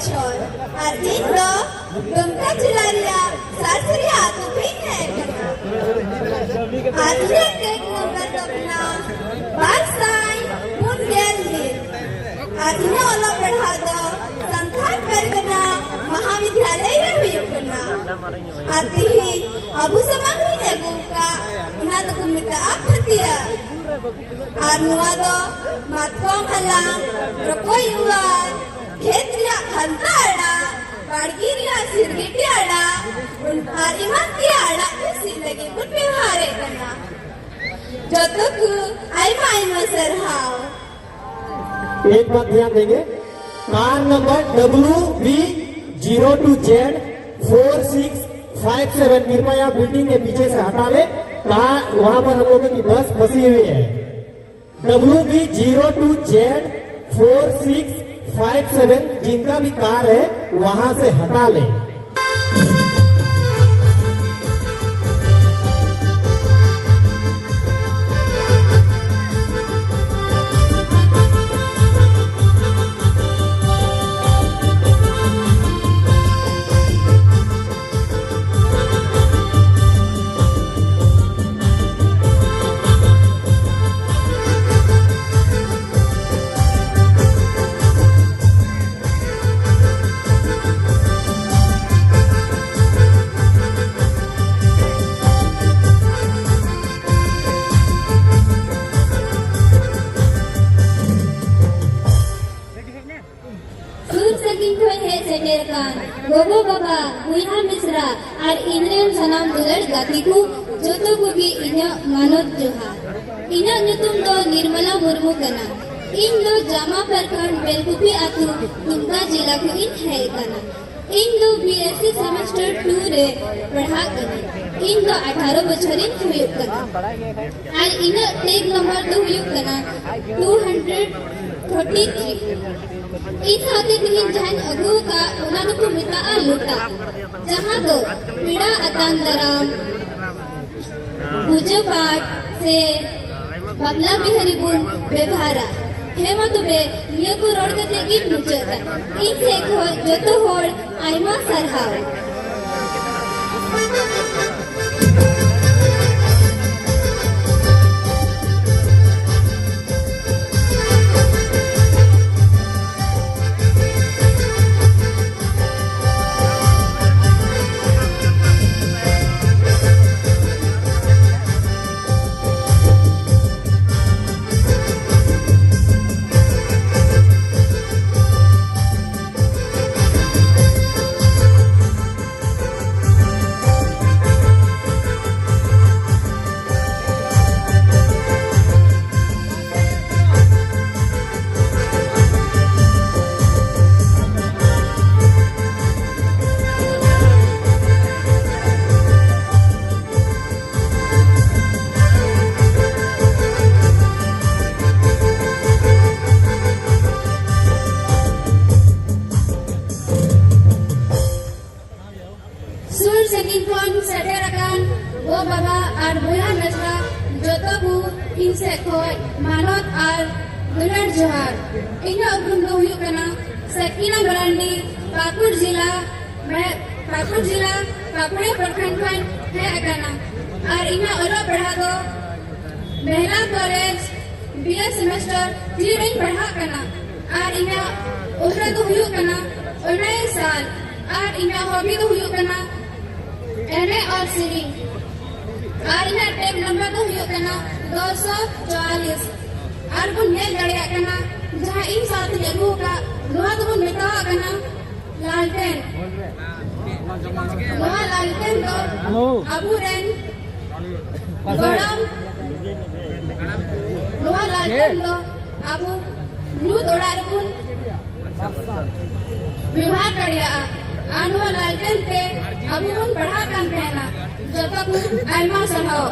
छोर और इन दो दुमका जिला रिया सासरी आतु भी है आतु टेक नंबर अपना बारसाई मुंडेल ही आतु ने ओला पढ़ा दो संस्थान करना महाविद्यालय हुई करना आती ही अबू समागरी ने बुका इना तो कुमिता आखतिया आनुआ दो मातकों हलांग रकोई हुआ खेतरिया खंताड़ा बाड़गिरिया सिरगिटियाड़ा उन आरिमतियाड़ा इसी लगी उन व्यवहारे करना जो तो कु आई मसर हाव एक बात ध्यान देंगे कार नंबर WV02Z4657 कृपया बिल्डिंग के पीछे से हटा ले कहा वहां पर हम लोगों की बस फंसी हुई है WV02Z4657 जिनका भी कार है वहां से हटा ले गोगो बाबा बुइहा मिश्रा और इनरेन सनाम दुलड़ गाती को जोतो को भी इन्या मानव जोहार इन्या नुतुम दो निर्मला मुर्मू कना इन दो जामा परखंड बेलकुपी आतु दुमका जिला को इन है कना इन दो बीएससी सेमेस्टर 2 रे पढ़ा कना इन दो 18 बछरिन हुयुक कना और इन टेक नंबर दो हुयुक कना 233 इस साथे तीन जन अगु का उन्होंने को मिता लूटा जहाँ तो पीड़ा अतांतराम पूजा पाठ से बबला बिहारी बुन व्यवहारा हेमा तो बे ये को रोड के तेगी मुचता इन से को जो तो होड़ आइमा सरहाव पाकुड़े प्रखंड है अकाना और इन्हें ओला पढ़ा दो महिला कॉलेज बीए सेमेस्टर 3 में पढ़ा करना और इन्हें उम्र तो हुई करना 19 साल और इन्हें हॉबी तो हुई करना एमए और सीरी और इन्हें टेक नंबर तो हुई करना 244 और बुन मेल गड़िया करना जहाँ इन साथ लगू का लोहा तो बुन मिटा करना लालटेन लोहा लालटेन तो अबू रेन गड़म लोहा लालटेन तो अबू ब्लू तोड़ा रुकुन विवाह करिया आनुआ लालटेन पे अबू बुन पढ़ा काम कहना जब तक आइमा सलाओ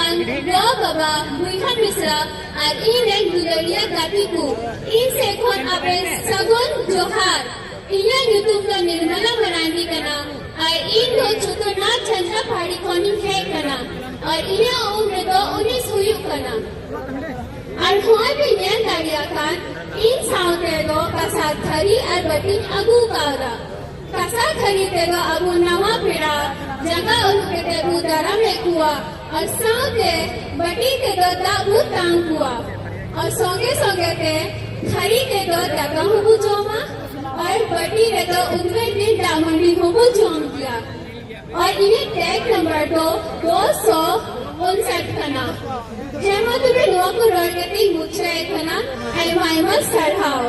Yang Lo Baba Buihan Misra Ar Inek Dularia Gatiku In Sekon Ape Sagun Johar Iya Yutum Ka Nirmala Marandi Kana Ar In Do Chuturnath Chandra Padi Koni Hai Kana Ar Iya Umre Do 19 Huyuk Kana Ar Hoy Binyan Dariakan In Saute Do Kasat Thari Ar Batin Agu Kaura Kasat Thari Te Do Abu Nawa Pida जगह उनके तेबू दरा में हुआ और साथे बटी के दो ताबू तांग हुआ और सोगे सोगे ते खरी के दो जगह हुबु जोमा और बटी के दो उनके दिन दामनी हुबु जोम किया और इन्हें टैग नंबर 259 खना जेमा तुम्हें लोग को रोड के तीन मुच्छे खना एनवायरमेंट सरहाओ